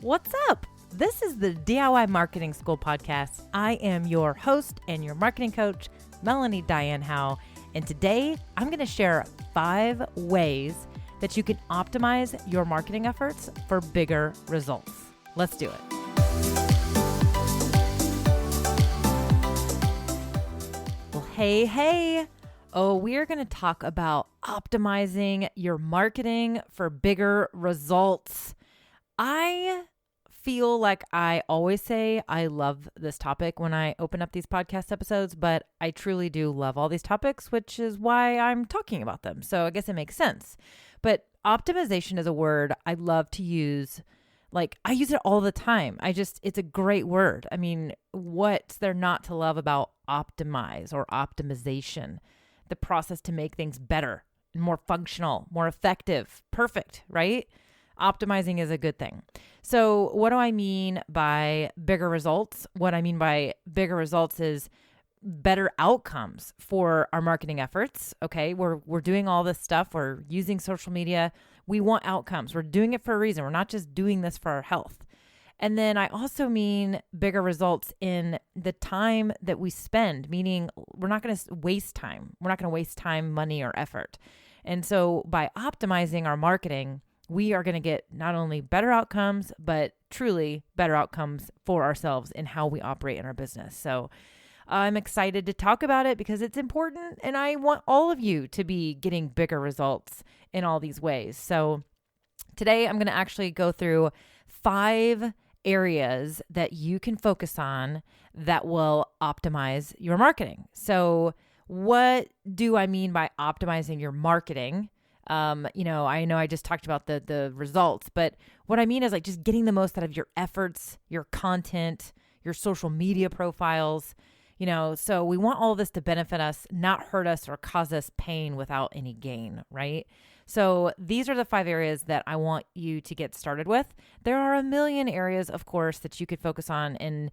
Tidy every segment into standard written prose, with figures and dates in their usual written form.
What's up? This is the DIY Marketing School podcast. I am your host and your marketing coach, Melanie Diane Howe. And today I'm going to share 5 ways that you can optimize your marketing efforts for bigger results. Let's do it. Well, hey. Oh, we are going to talk about optimizing your marketing for bigger results. I feel like I always say I love this topic when I open up these podcast episodes, but I truly do love all these topics, which is why I'm talking about them. So I guess it makes sense. But optimization is a word I love to use. Like, I use it all the time. It's a great word. I mean, what's there not to love about optimize or optimization? The process to make things better, more functional, more effective, perfect, right? Optimizing is a good thing. So what do I mean by bigger results? What I mean by bigger results is better outcomes for our marketing efforts. Okay, we're doing all this stuff. We're using social media. We want outcomes. We're doing it for a reason. We're not just doing this for our health. And then I also mean bigger results in the time that we spend, meaning we're not going to waste time. We're not going to waste time, money, or effort. And so by optimizing our marketing, we are going to get not only better outcomes, but truly better outcomes for ourselves in how we operate in our business. So I'm excited to talk about it because it's important, and I want all of you to be getting bigger results in all these ways. So today I'm going to actually go through 5 areas that you can focus on that will optimize your marketing. So what do I mean by optimizing your marketing? I know I just talked about the results, but what I mean is like just getting the most out of your efforts, your content, your social media profiles, so we want all this to benefit us, not hurt us or cause us pain without any gain, right? So these are the 5 areas that I want you to get started with. There are a million areas, of course, that you could focus on, and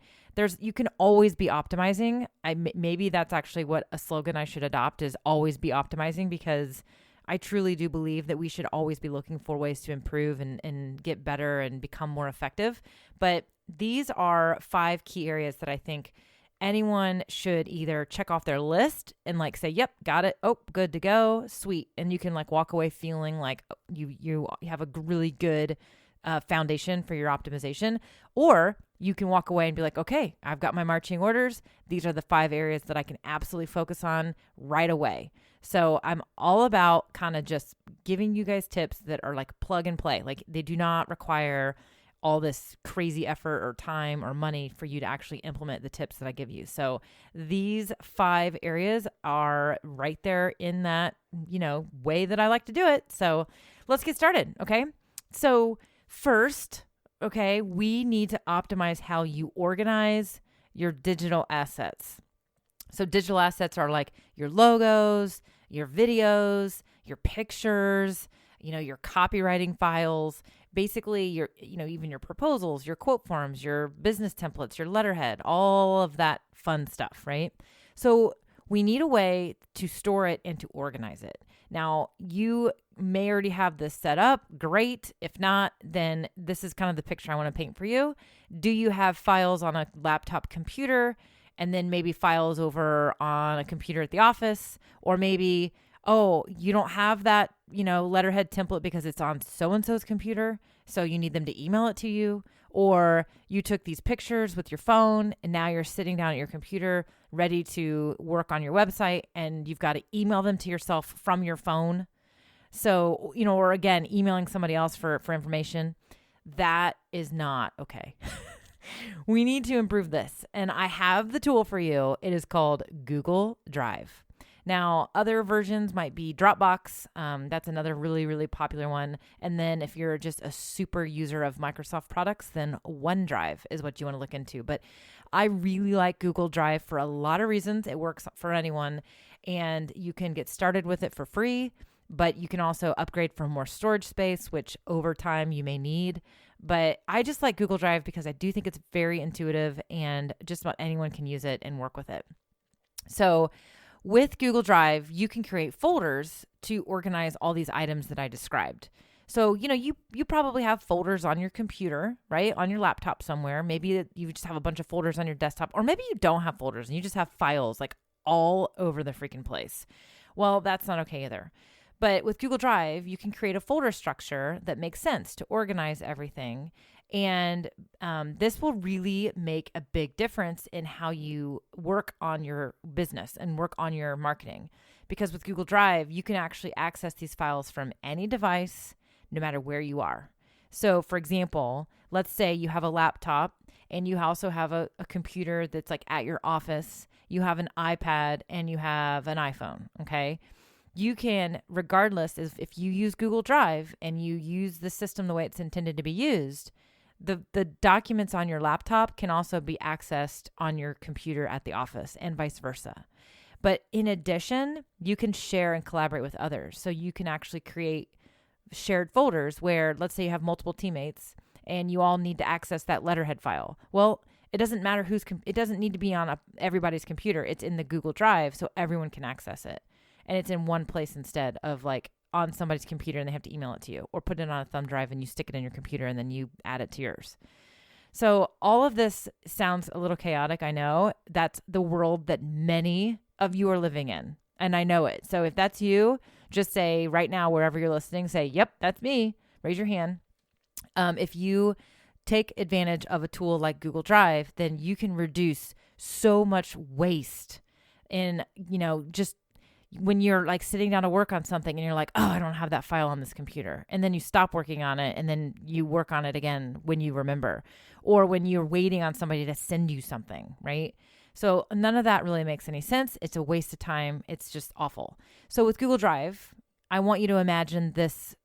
you can always be optimizing. Maybe that's actually what a slogan I should adopt is always be optimizing, because I truly do believe that we should always be looking for ways to improve and get better and become more effective. But these are 5 key areas that I think anyone should either check off their list and like say, yep, got it. Oh, good to go. Sweet. And you can like walk away feeling like you have a really good foundation for your optimization. Or you can walk away and be like, okay, I've got my marching orders. These are the 5 areas that I can absolutely focus on right away. So I'm all about kind of just giving you guys tips that are like plug and play. Like they do not require all this crazy effort or time or money for you to actually implement the tips that I give you. So these 5 areas are right there in that, way that I like to do it. So let's get started. Okay. So first, we need to optimize how you organize your digital assets. So digital assets are like your logos, your videos, your pictures, your copywriting files, basically your, even your proposals, your quote forms, your business templates, your letterhead, all of that fun stuff, right? So we need a way to store it and to organize it. Now, you may already have this set up. Great. If not, then this is kind of the picture I want to paint for you. Do you have files on a laptop computer and then maybe files over on a computer at the office? Or maybe, you don't have that, letterhead template because it's on so-and-so's computer, so you need them to email it to you. Or you took these pictures with your phone and now you're sitting down at your computer ready to work on your website and you've got to email them to yourself from your phone. So, or again, emailing somebody else for information. That is not okay. We need to improve this. And I have the tool for you. It is called Google Drive. Now, other versions might be Dropbox. That's another really, really popular one. And then if you're just a super user of Microsoft products, then OneDrive is what you want to look into. But I really like Google Drive for a lot of reasons. It works for anyone. And you can get started with it for free, but you can also upgrade for more storage space, which over time you may need. But I just like Google Drive because I do think it's very intuitive and just about anyone can use it and work with it. So with Google Drive, you can create folders to organize all these items that I described. So, you probably have folders on your computer, right? On your laptop somewhere. Maybe you just have a bunch of folders on your desktop, or maybe you don't have folders and you just have files like all over the freaking place. Well, that's not okay either. But with Google Drive, you can create a folder structure that makes sense to organize everything. And this will really make a big difference in how you work on your business and work on your marketing. Because with Google Drive, you can actually access these files from any device, no matter where you are. So for example, let's say you have a laptop and you also have a computer that's like at your office, you have an iPad and you have an iPhone, okay? You can, regardless if you use Google Drive and you use the system the way it's intended to be used, the documents on your laptop can also be accessed on your computer at the office and vice versa. But in addition, you can share and collaborate with others. So you can actually create shared folders where, let's say you have multiple teammates and you all need to access that letterhead file. Well, it doesn't matter it doesn't need to be on everybody's computer. It's in the Google Drive so everyone can access it. And it's in one place instead of like on somebody's computer and they have to email it to you, or put it on a thumb drive and you stick it in your computer and then you add it to yours. So all of this sounds a little chaotic. I know that's the world that many of you are living in, and I know it. So if that's you, just say right now, wherever you're listening, say, yep, that's me. Raise your hand. If you take advantage of a tool like Google Drive, then you can reduce so much waste in, just when you're like sitting down to work on something and you're like, oh, I don't have that file on this computer. And then you stop working on it and then you work on it again when you remember, or when you're waiting on somebody to send you something, right? So none of that really makes any sense. It's a waste of time. It's just awful. So with Google Drive, I want you to imagine this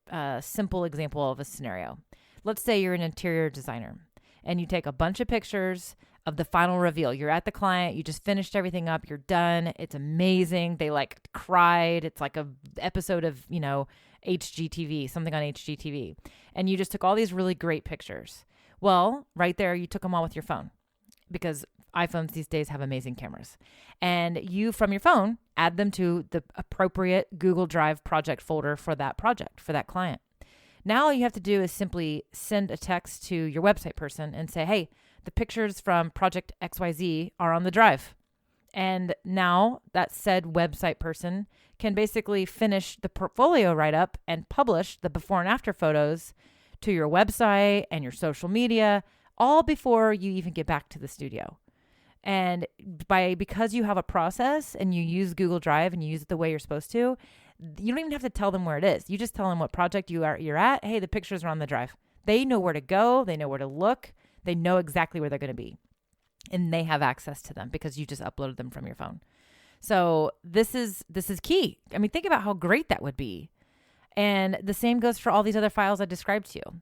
simple example of a scenario. Let's say you're an interior designer and you take a bunch of pictures of the final reveal. You're at the client. You just finished everything up. You're done. It's amazing. They like cried. It's like a episode of, HGTV, something on HGTV. And you just took all these really great pictures. Well, right there, you took them all with your phone because iPhones these days have amazing cameras. And you, from your phone, add them to the appropriate Google Drive project folder for that project, for that client. Now all you have to do is simply send a text to your website person and say, hey, the pictures from Project XYZ are on the drive. And now that said website person can basically finish the portfolio write-up and publish the before and after photos to your website and your social media, all before you even get back to the studio. And because you have a process and you use Google Drive and you use it the way you're supposed to, you don't even have to tell them where it is. You just tell them what project you're at. Hey, the pictures are on the drive. They know where to go. They know where to look. They know exactly where they're going to be. And they have access to them because you just uploaded them from your phone. So this is key. I mean, think about how great that would be. And the same goes for all these other files I described to you.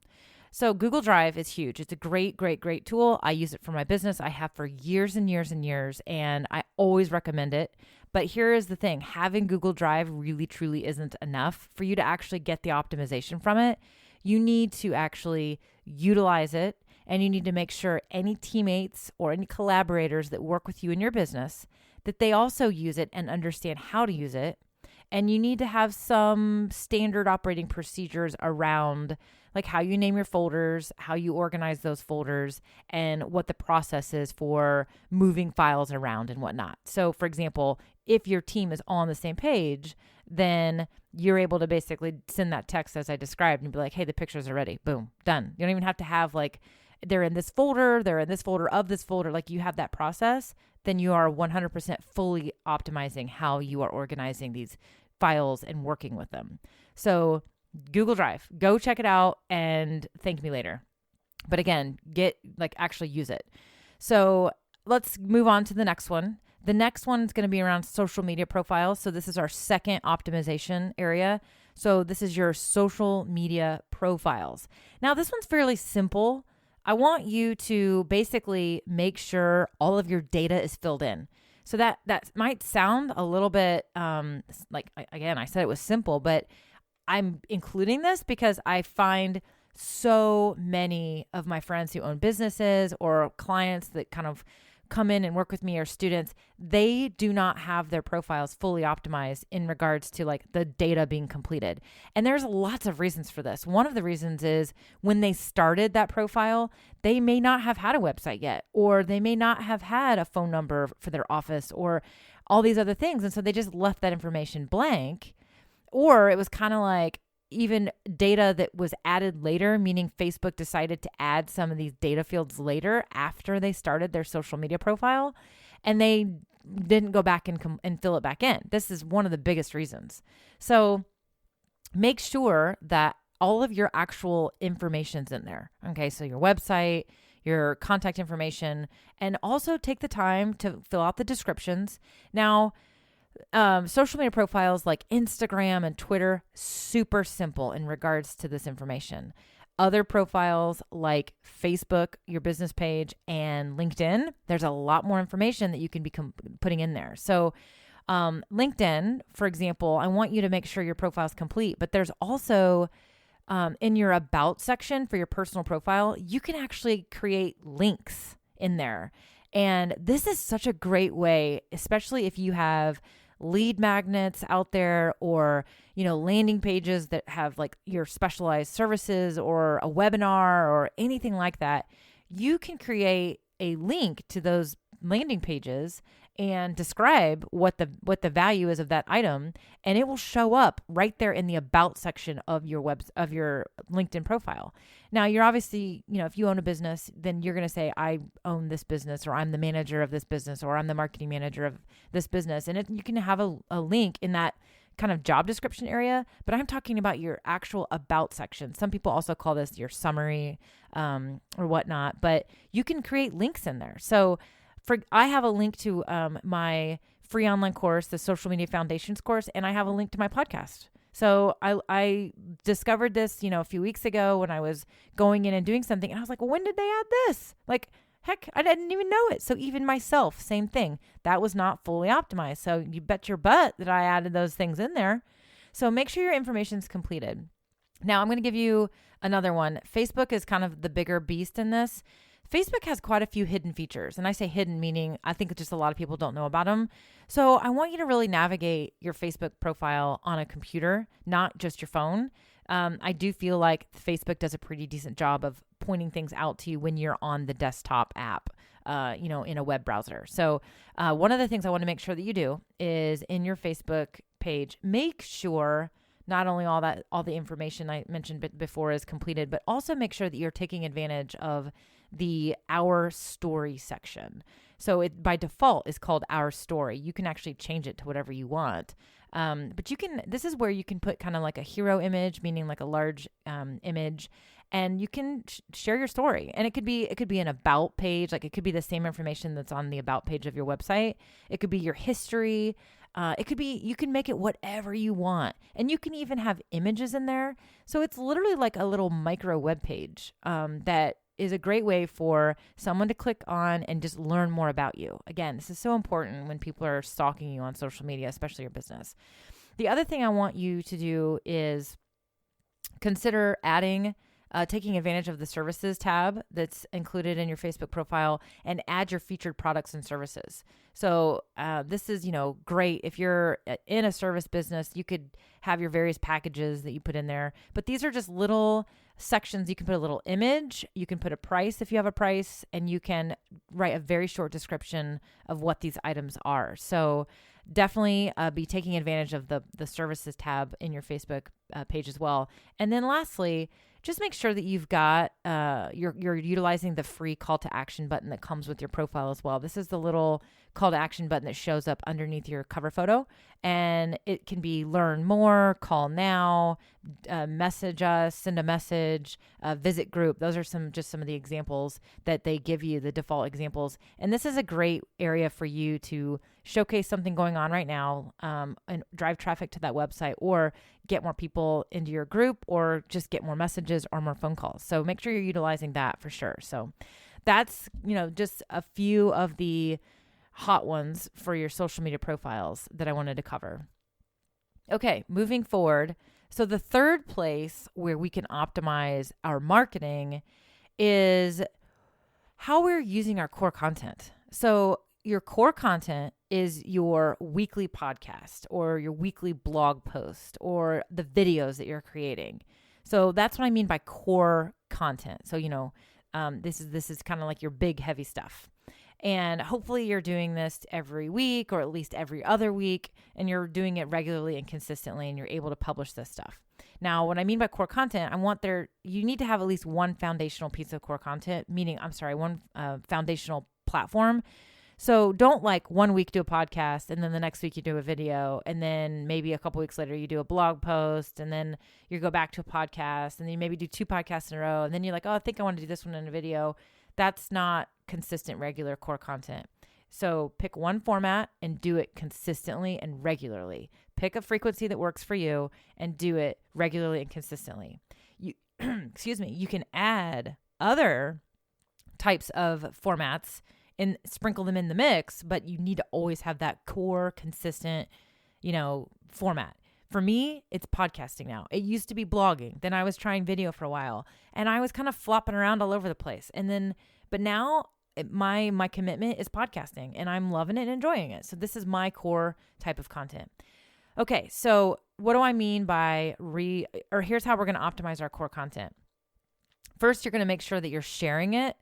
So Google Drive is huge. It's a great, great, great tool. I use it for my business. I have for years and years and years, and I always recommend it. But here is the thing. Having Google Drive really, truly isn't enough for you to actually get the optimization from it. You need to actually utilize it, and you need to make sure any teammates or any collaborators that work with you in your business, that they also use it and understand how to use it. And you need to have some standard operating procedures around like how you name your folders, how you organize those folders, and what the process is for moving files around and whatnot. So for example, if your team is all on the same page, then you're able to basically send that text as I described and be like, hey, the pictures are ready. Boom, done. You don't even have to have like, they're in this folder of this folder. Like you have that process, then you are 100% fully optimizing how you are organizing these files and working with them. So Google Drive, go check it out and thank me later. But again, actually use it. So let's move on to the next one. The next one is going to be around social media profiles. So this is our second optimization area. So this is your social media profiles. Now this one's fairly simple. I want you to basically make sure all of your data is filled in. So that might sound a little bit again, I said it was simple, but I'm including this because I find so many of my friends who own businesses or clients that kind of come in and work with me are students, they do not have their profiles fully optimized in regards to like the data being completed. And there's lots of reasons for this. One of the reasons is when they started that profile, they may not have had a website yet, or they may not have had a phone number for their office or all these other things. And so they just left that information blank. Or it was kind of like even data that was added later, meaning Facebook decided to add some of these data fields later after they started their social media profile, and they didn't go back and fill it back in. This is one of the biggest reasons. So make sure that all of your actual information's in there. Okay, so your website, your contact information, and also take the time to fill out the descriptions. Now, social media profiles like Instagram and Twitter, super simple in regards to this information. Other profiles like Facebook, your business page, and LinkedIn, there's a lot more information that you can be putting in there. So LinkedIn, for example, I want you to make sure your profile is complete, but there's also in your about section for your personal profile, you can actually create links in there. And this is such a great way, especially if you have lead magnets out there, or, landing pages that have like your specialized services or a webinar or anything like that. You can create a link to those landing pages and describe what the value is of that item, and it will show up right there in the about section of your LinkedIn profile. Now, you're obviously, if you own a business, then you're going to say, I own this business, or I'm the manager of this business, or I'm the marketing manager of this business. And you can have a link in that kind of job description area, but I'm talking about your actual about section. Some people also call this your summary or whatnot, but you can create links in there. So I have a link to my free online course, the Social Media Foundations course, and I have a link to my podcast. So I discovered this, a few weeks ago when I was going in and doing something, and I was like, well, when did they add this? Like, heck, I didn't even know it. So even myself, same thing. That was not fully optimized. So you bet your butt that I added those things in there. So make sure your information is completed. Now I'm going to give you another one. Facebook is kind of the bigger beast in this. Facebook has quite a few hidden features. And I say hidden, meaning I think just a lot of people don't know about them. So I want you to really navigate your Facebook profile on a computer, not just your phone. I do feel like Facebook does a pretty decent job of pointing things out to you when you're on the desktop app, in a web browser. So one of the things I want to make sure that you do is in your Facebook page, make sure not only all the information I mentioned before is completed, but also make sure that you're taking advantage of the Our Story section. So it by default is called Our Story. You can actually change it to whatever you want. But this is where you can put kind of like a hero image, meaning like a large image, and you can share your story. And it could be an about page. Like it could be the same information that's on the about page of your website. It could be your history. You can make it whatever you want. And you can even have images in there. So it's literally like a little micro web page that is a great way for someone to click on and just learn more about you. Again, this is so important when people are stalking you on social media, especially your business. The other thing I want you to do is consider taking advantage of the services tab that's included in your Facebook profile and add your featured products and services. So this is, great. If you're in a service business, you could have your various packages that you put in there, but these are just little sections. You can put a little image, you can put a price if you have a price, and you can write a very short description of what these items are. So definitely be taking advantage of the services tab in your Facebook page as well. And then lastly, just make sure that you've got, you're utilizing the free call to action button that comes with your profile as well. This is the little call to action button that shows up underneath your cover photo, and it can be learn more, call now, message us, send a message, visit group. Those are some of the examples that they give you, the default examples. And this is a great area for you to showcase something going on right now, and drive traffic to that website, or get more people into your group, or just get more messages or more phone calls. So make sure you're utilizing that for sure. So that's, just a few of the hot ones for your social media profiles that I wanted to cover. Okay, moving forward. So the third place where we can optimize our marketing is how we're using our core content. So your core content is your weekly podcast or your weekly blog post or the videos that you're creating. So that's what I mean by core content. So, this is kind of like your big heavy stuff. And hopefully you're doing this every week or at least every other week, and you're doing it regularly and consistently, and you're able to publish this stuff. Now, what I mean by core content, you need to have at least one foundational piece of core content, one foundational platform. So don't like 1 week do a podcast and then the next week you do a video, and then maybe a couple weeks later you do a blog post, and then you go back to a podcast, and then you maybe do 2 podcasts in a row, and then you're like, oh, I think I want to do this one in a video. That's not consistent, regular core content. So pick one format and do it consistently and regularly. Pick a frequency that works for you and do it regularly and consistently. You can add other types of formats and sprinkle them in the mix, but you need to always have that core, consistent, format. For me, it's podcasting now. It used to be blogging. Then I was trying video for a while, and I was kind of flopping around all over the place. But now my commitment is podcasting, and I'm loving it and enjoying it. So this is my core type of content. Okay, so what do I mean by here's how we're going to optimize our core content. First, you're going to make sure that you're sharing it.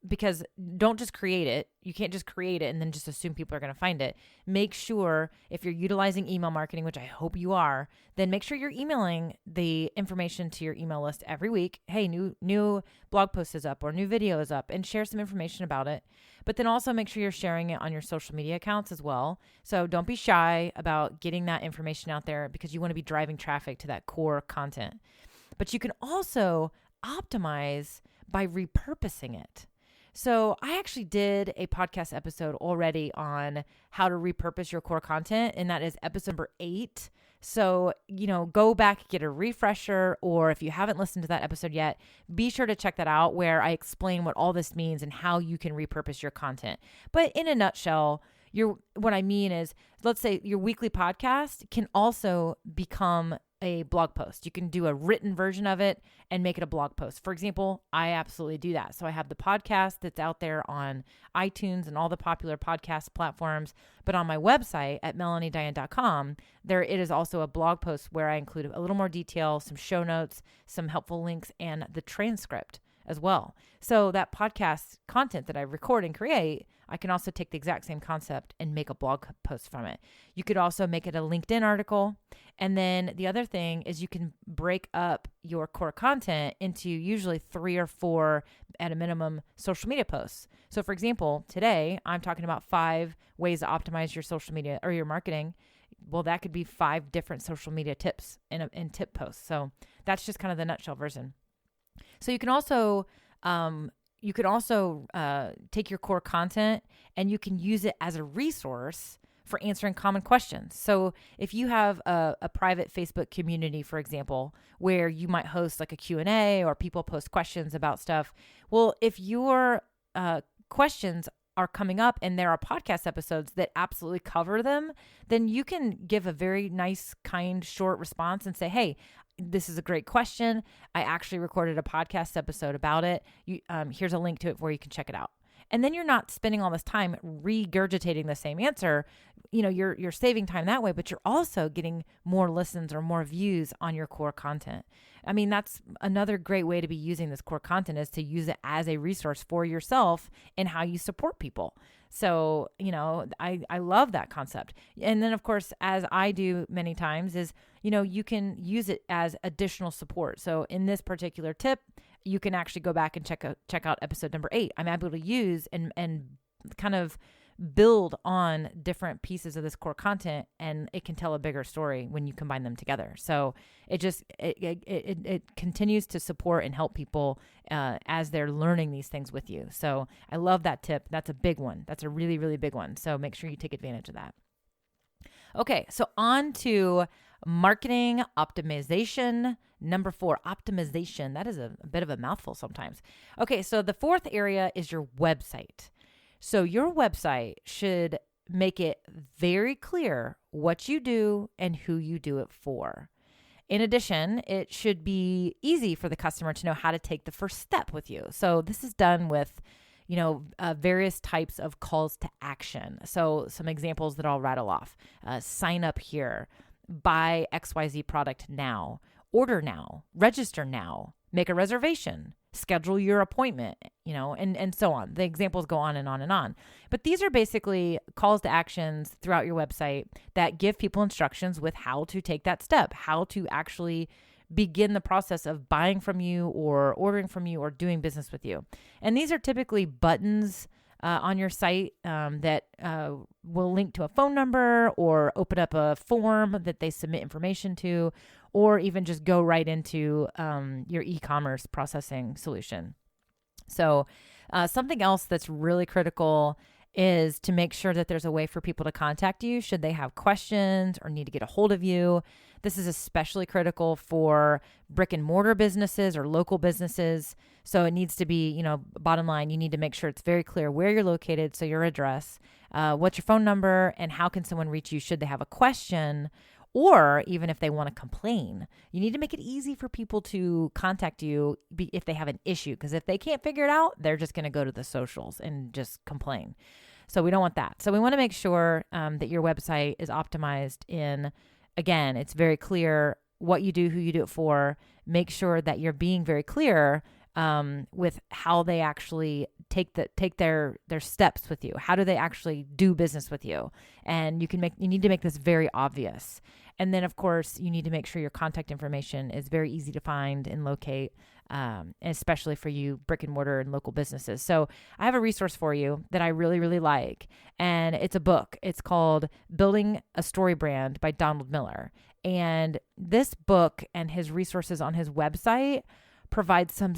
Because don't just create it. You can't just create it and then just assume people are going to find it. Make sure if you're utilizing email marketing, which I hope you are, then make sure you're emailing the information to your email list every week. Hey, new blog post is up or new video is up, and share some information about it. But then also make sure you're sharing it on your social media accounts as well. So don't be shy about getting that information out there, because you want to be driving traffic to that core content. But you can also optimize by repurposing it. So I actually did a podcast episode already on how to repurpose your core content, and that is episode number 8. So, go back, get a refresher, or if you haven't listened to that episode yet, be sure to check that out, where I explain what all this means and how you can repurpose your content. But in a nutshell, what I mean is, let's say your weekly podcast can also become a blog post. You can do a written version of it and make it a blog post. For example, I absolutely do that. So I have the podcast that's out there on iTunes and all the popular podcast platforms, but on my website at melaniediane.com, it is also a blog post where I include a little more detail, some show notes, some helpful links, and the transcript as well. So that podcast content that I record and create, I can also take the exact same concept and make a blog post from it. You could also make it a LinkedIn article. And then the other thing is you can break up your core content into usually 3 or 4 at a minimum social media posts. So for example, today I'm talking about 5 ways to optimize your social media or your marketing. Well, that could be 5 different social media tips in tip posts. So that's just kind of the nutshell version. So you can also take your core content and you can use it as a resource for answering common questions. So if you have a private Facebook community, for example, where you might host like a Q&A or people post questions about stuff, well, if your questions are coming up and there are podcast episodes that absolutely cover them, then you can give a very nice, kind, short response and say, hey, this is a great question. I actually recorded a podcast episode about it. Here's a link to it where you can check it out. And then you're not spending all this time regurgitating the same answer. You're saving time that way, but you're also getting more listens or more views on your core content. I mean, that's another great way to be using this core content, is to use it as a resource for yourself and how you support people. So, I love that concept. And then of course, as I do many times, is, you can use it as additional support. So in this particular tip, you can actually go back and check out episode number 8. I'm able to use and kind of build on different pieces of this core content, and it can tell a bigger story when you combine them together. So it continues to support and help people as they're learning these things with you. So I love that tip. That's a big one. That's a really, really big one. So make sure you take advantage of that. Okay, so on to marketing optimization. Number 4, optimization. That is a bit of a mouthful sometimes. Okay, so the 4th area is your website. So your website should make it very clear what you do and who you do it for. In addition, it should be easy for the customer to know how to take the first step with you. So this is done with, various types of calls to action. So some examples that I'll rattle off: sign up here, buy XYZ product now, order now, register now, make a reservation, schedule your appointment, and so on. The examples go on and on and on. But these are basically calls to actions throughout your website that give people instructions with how to take that step, how to actually begin the process of buying from you or ordering from you or doing business with you. And these are typically buttons on your site that will link to a phone number or open up a form that they submit information to, or even just go right into your e-commerce processing solution. So something else that's really critical is to make sure that there's a way for people to contact you should they have questions or need to get a hold of you. This is especially critical for brick and mortar businesses or local businesses. So it needs to be, bottom line, you need to make sure it's very clear where you're located. So your address, what's your phone number, and how can someone reach you should they have a question, or even if they want to complain. You need to make it easy for people to contact you if they have an issue, because if they can't figure it out, they're just going to go to the socials and just complain. So we don't want that. So we want to make sure that your website is optimized in, again, it's very clear what you do, who you do it for. Make sure that you're being very clear with how they actually take their steps with you. How do they actually do business with you? And you need to make this very obvious. And then, of course, you need to make sure your contact information is very easy to find and locate, especially for you brick and mortar and local businesses. So I have a resource for you that I really, really like. And it's a book. It's called Building a Story Brand by Donald Miller. And this book and his resources on his website provide some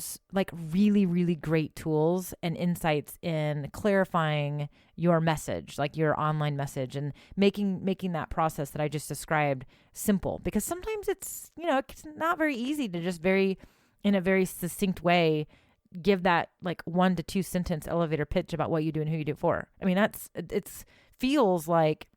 really, really great tools and insights in clarifying your message, like your online message, and making that process that I just described simple. Because sometimes it's not very easy to just in a very succinct way give that 1 to 2 sentence elevator pitch about what you do and who you do it for. I mean, feels like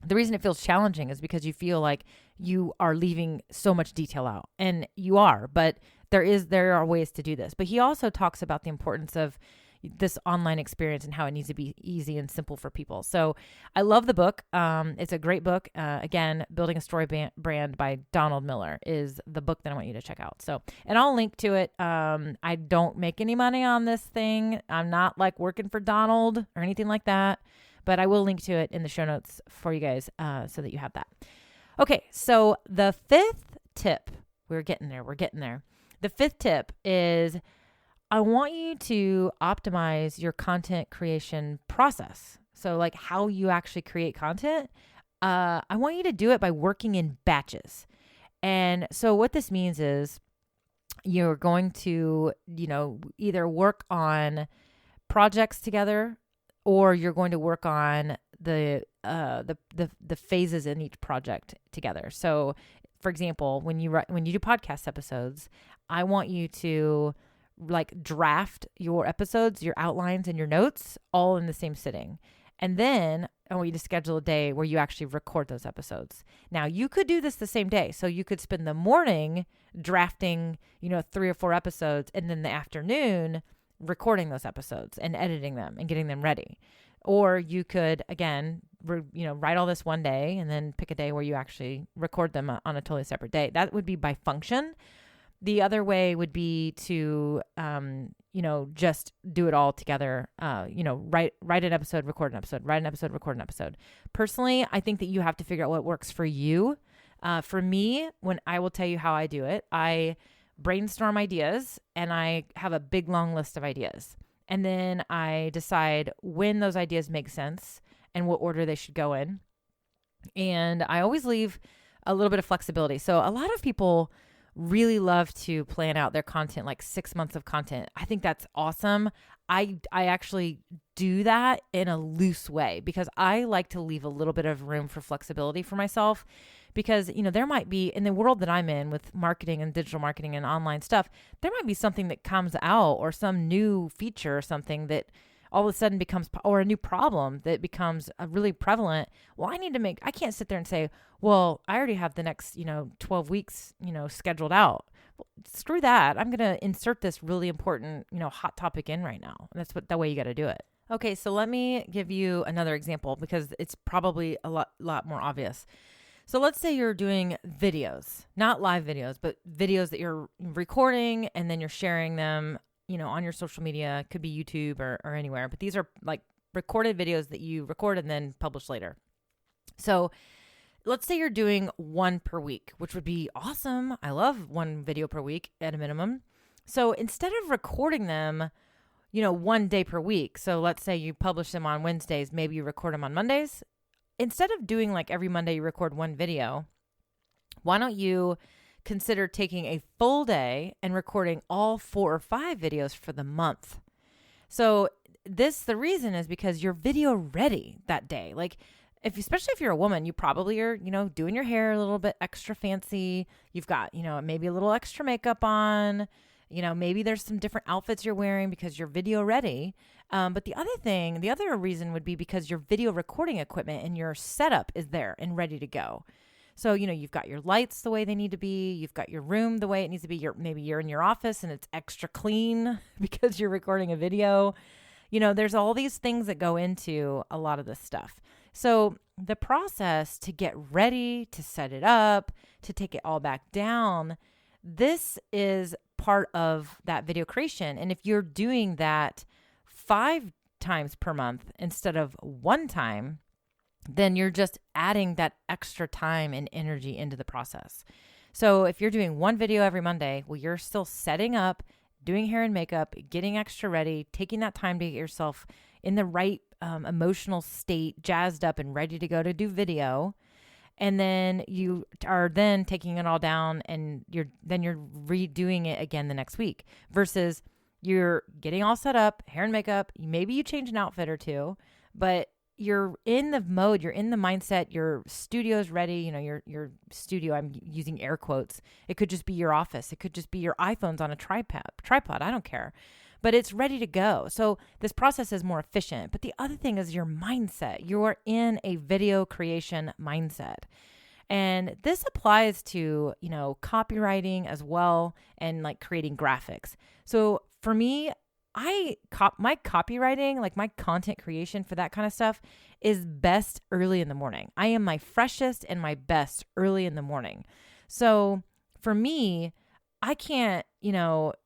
the reason it feels challenging is because you feel like you are leaving so much detail out, and you are, but there are ways to do this. But he also talks about the importance of this online experience and how it needs to be easy and simple for people. So I love the book. It's a great book. Again, Building a Story Brand by Donald Miller is the book that I want you to check out. So, and I'll link to it. I don't make any money on this thing. I'm not working for Donald or anything like that, but I will link to it in the show notes for you guys so that you have that. Okay, so the fifth tip, we're getting there. The fifth tip is I want you to optimize your content creation process. So how you actually create content. I want you to do it by working in batches. And so what this means is you're going to, either work on projects together, or you're going to work on the phases in each project together. So for example, when you do podcast episodes, I want you to draft your episodes, your outlines, and your notes all in the same sitting. And then I want you to schedule a day where you actually record those episodes. Now, you could do this the same day. So you could spend the morning drafting, 3 or 4 episodes, and then the afternoon recording those episodes and editing them and getting them ready. Or you could, again, write all this one day and then pick a day where you actually record them on a totally separate day. That would be by function. The other way would be to, just do it all together. Write an episode, record an episode, write an episode, record an episode. Personally, I think that you have to figure out what works for you. For me, when I will tell you how I do it, I brainstorm ideas and I have a big, long list of ideas. And then I decide when those ideas make sense and what order they should go in. And I always leave a little bit of flexibility. So a lot of people really love to plan out their content, 6 months of content. I think that's awesome. I actually do that in a loose way because I like to leave a little bit of room for flexibility for myself. Because, there might be, in the world that I'm in with marketing and digital marketing and online stuff, there might be something that comes out or some new feature or something that all of a sudden becomes, or a new problem that becomes really prevalent. Well, I can't sit there and say, well, I already have the next, 12 weeks, scheduled out. well, screw that. I'm going to insert this really important, hot topic in right now. That's that way you got to do it. Okay, so let me give you another example because it's probably a lot more obvious. So let's say you're doing videos, not live videos, but videos that you're recording and then you're sharing them, on your social media. It could be YouTube or anywhere, but these are like recorded videos that you record and then publish later. So let's say you're doing one per week, which would be awesome. I love one video per week at a minimum. So instead of recording them, one day per week. So let's say you publish them on Wednesdays, maybe you record them on Mondays. Instead of doing like every Monday you record one video, why don't you consider taking a full day and recording all 4 or 5 videos for the month? So the reason is because you're video ready that day. Like especially if you're a woman, you probably are, doing your hair a little bit extra fancy. You've got, maybe a little extra makeup on, maybe there's some different outfits you're wearing because you're video ready. But the other reason would be because your video recording equipment and your setup is there and ready to go. So, you've got your lights the way they need to be. You've got your room the way it needs to be. Maybe you're in your office and it's extra clean because you're recording a video. There's all these things that go into a lot of this stuff. So the process to get ready, to set it up, to take it all back down, this is part of that video creation. And if you're doing that 5 times per month instead of 1 time, then you're just adding that extra time and energy into the process. So if you're doing one video every Monday, well, you're still setting up, doing hair and makeup, getting extra ready, taking that time to get yourself in the right emotional state, jazzed up and ready to go to do video. And then you are then taking it all down and you're redoing it again the next week versus you're getting all set up, hair and makeup. Maybe you change an outfit or two, but you're in the mode, you're in the mindset, your studio's ready, your studio, I'm using air quotes. It could just be your office. It could just be your iPhone's on a tripod. I don't care, but it's ready to go. So this process is more efficient. But the other thing is your mindset. You are in a video creation mindset. And this applies to, copywriting as well and like creating graphics. So for me, my copywriting, like my content creation for that kind of stuff is best early in the morning. I am my freshest and my best early in the morning. So for me, I can't,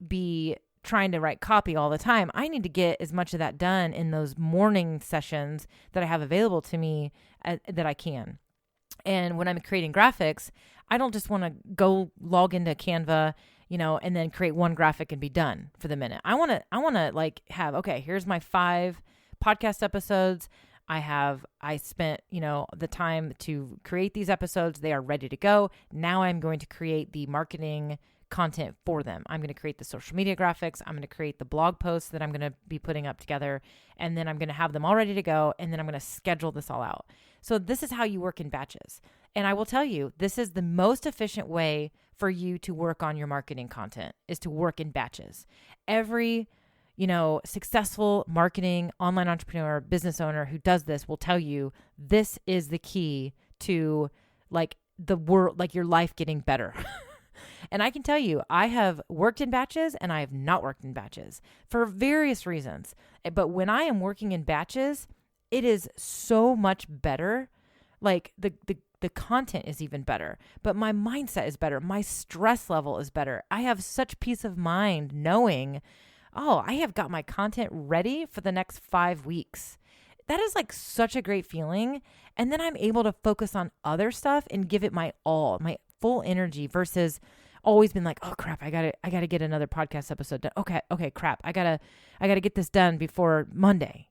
be trying to write copy all the time. I need to get as much of that done in those morning sessions that I have available to me that I can. And when I'm creating graphics, I don't just want to go log into Canva, and then create one graphic and be done for the minute. I want to like have, okay, here's my 5 podcast episodes. I spent, the time to create these episodes. They are ready to go. Now I'm going to create the marketing content for them. I'm going to create the social media graphics. I'm going to create the blog posts that I'm going to be putting up together. And then I'm going to have them all ready to go. And then I'm going to schedule this all out. So this is how you work in batches. And I will tell you, this is the most efficient way for you to work on your marketing content is to work in batches. Every, successful marketing online entrepreneur, business owner who does this will tell you this is the key to like the world, like your life getting better. And I can tell you, I have worked in batches and I have not worked in batches for various reasons. But when I am working in batches, it is so much better. Like the content is even better, but my mindset is better. My stress level is better. I have such peace of mind knowing, I have got my content ready for the next 5 weeks. That is like such a great feeling. And then I'm able to focus on other stuff and give it my all, my full energy versus always been like, oh crap, I gotta get another podcast episode done. Okay, crap. I gotta get this done before Monday.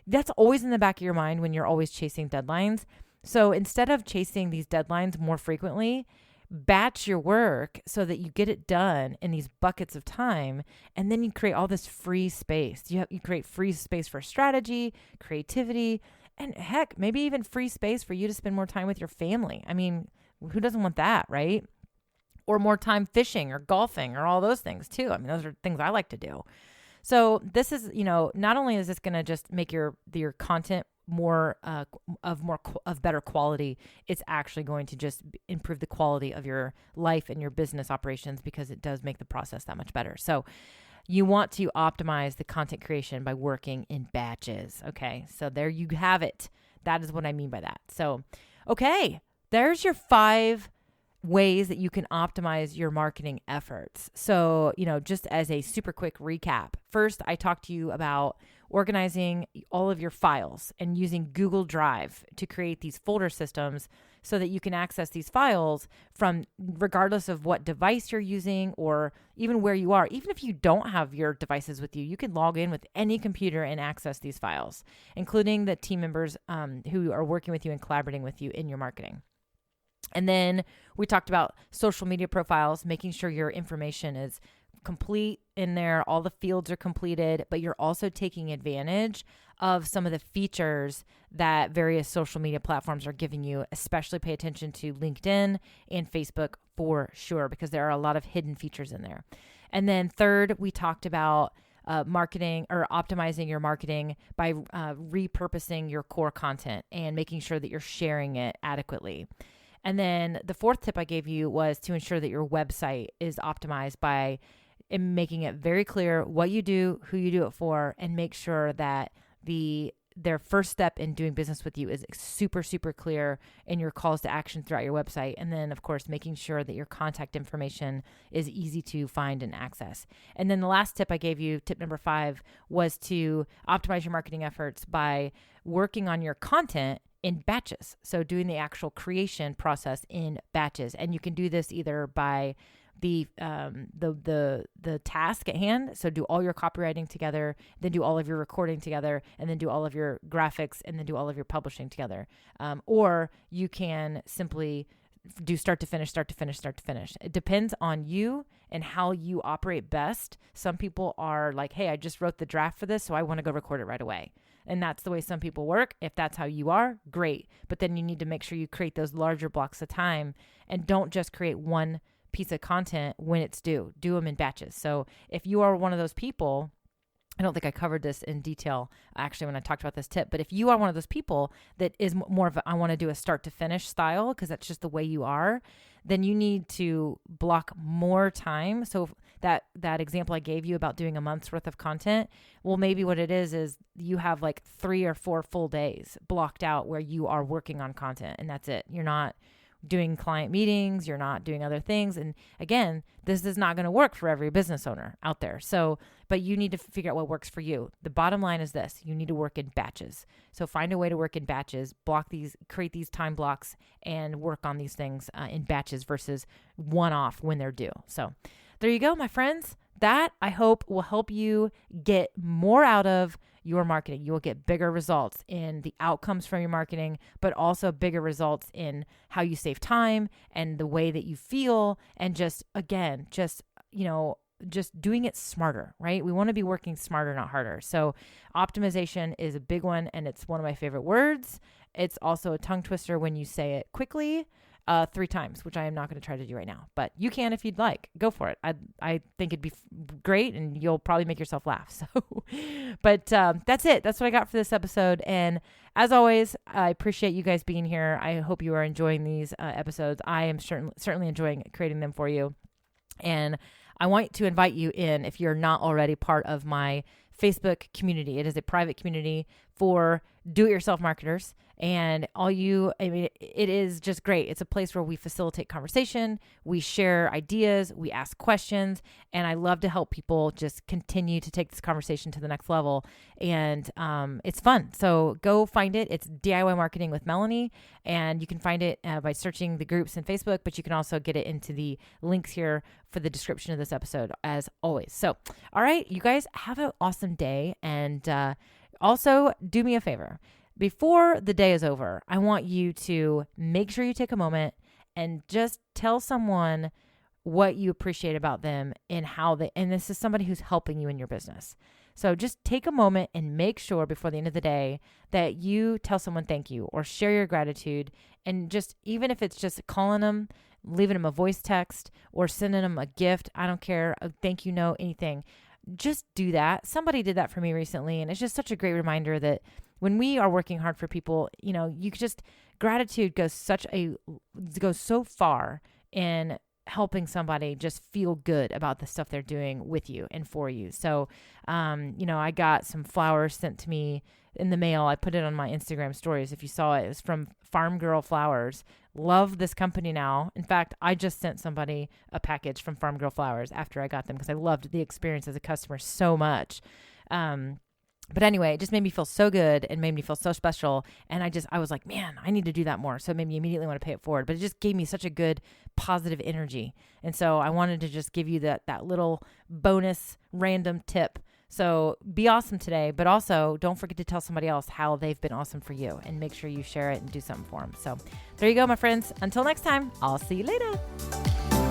That's always in the back of your mind when you're always chasing deadlines. So instead of chasing these deadlines more frequently, batch your work so that you get it done in these buckets of time. And then you create all this free space. You create free space for strategy, creativity, and heck, maybe even free space for you to spend more time with your family. I mean, who doesn't want that, right? Or more time fishing or golfing or all those things too. I mean, those are things I like to do. So this is, not only is this going to just make your content of better quality, it's actually going to just improve the quality of your life and your business operations, because it does make the process that much better. So you want to optimize the content creation by working in batches. Okay, so there you have it. That is what I mean by that. So, okay, there's your 5 ways that you can optimize your marketing efforts. So, just as a super quick recap, first, I talked to you about organizing all of your files and using Google Drive to create these folder systems so that you can access these files from regardless of what device you're using or even where you are. Even if you don't have your devices with you, you can log in with any computer and access these files, including the team members who are working with you and collaborating with you in your marketing. And then we talked about social media profiles, making sure your information is complete in there, all the fields are completed, but you're also taking advantage of some of the features that various social media platforms are giving you. Especially pay attention to LinkedIn and Facebook for sure, because there are a lot of hidden features in there. And then third, we talked about marketing or optimizing your marketing by repurposing your core content and making sure that you're sharing it adequately. And then the fourth tip I gave you was to ensure that your website is optimized by making it very clear what you do, who you do it for, and make sure that their first step in doing business with you is super, super clear in your calls to action throughout your website. And then, of course, making sure that your contact information is easy to find and access. And then the last tip I gave you, tip number 5, was to optimize your marketing efforts by working on your content in batches. So doing the actual creation process in batches. And you can do this either by the task at hand. So do all your copywriting together, then do all of your recording together, and then do all of your graphics, and then do all of your publishing together. Or you can simply do start to finish. It depends on you and how you operate best. Some people are like, hey, I just wrote the draft for this, so I want to go record it right away. And that's the way some people work. If that's how you are, great. But then you need to make sure you create those larger blocks of time and don't just create one piece of content when it's due. Do them in batches. So if you are one of those people, I don't think I covered this in detail actually when I talked about this tip, but if you are one of those people that is more of I want to do a start to finish style because that's just the way you are, then you need to block more time. So that example I gave you about doing a month's worth of content, well, maybe what it is you have like 3 or 4 full days blocked out where you are working on content, and that's it. You're not doing client meetings, you're not doing other things. And again, this is not going to work for every business owner out there. So, but you need to figure out what works for you. The bottom line is this: you need to work in batches. So find a way to work in batches, create these time blocks, and work on these things in batches versus one-off when they're due. So there you go, my friends. That, I hope, will help you get more out of your marketing. You will get bigger results in the outcomes from your marketing, but also bigger results in how you save time and the way that you feel. And just doing it smarter, right? We want to be working smarter, not harder. So optimization is a big one, and it's one of my favorite words. It's also a tongue twister when you say it quickly 3 times, which I am not going to try to do right now, but you can if you'd like. Go for it. I think it'd be great, and you'll probably make yourself laugh. So, but that's it. That's what I got for this episode. And as always, I appreciate you guys being here. I hope you are enjoying these episodes. I am certainly enjoying creating them for you. And I want to invite you in, if you're not already part of my Facebook community. It is a private community for do-it-yourself marketers. And it is just great. It's a place where we facilitate conversation, we share ideas, we ask questions, and I love to help people just continue to take this conversation to the next level. And it's fun. So go find it. It's DIY Marketing with Melanie, and you can find it by searching the groups in Facebook, but you can also get it into the links here for the description of this episode, as always. So, all right, you guys have an awesome day. And also do me a favor. Before the day is over, I want you to make sure you take a moment and just tell someone what you appreciate about them and and this is somebody who's helping you in your business. So just take a moment and make sure before the end of the day that you tell someone thank you or share your gratitude. And just, even if it's just calling them, leaving them a voice text, or sending them a gift, I don't care, a thank you note, anything. Just do that. Somebody did that for me recently, and it's just such a great reminder that when we are working hard for people, you just, gratitude goes so far in helping somebody just feel good about the stuff they're doing with you and for you. So, I got some flowers sent to me in the mail. I put it on my Instagram stories. If you saw it, it was from Farm Girl Flowers. Love this company now. In fact, I just sent somebody a package from Farm Girl Flowers after I got them because I loved the experience as a customer so much. But anyway, it just made me feel so good and made me feel so special. And I was like, man, I need to do that more. So it made me immediately want to pay it forward. But it just gave me such a good positive energy. And so I wanted to just give you that little bonus random tip. So be awesome today, but also don't forget to tell somebody else how they've been awesome for you, and make sure you share it and do something for them. So there you go, my friends. Until next time, I'll see you later.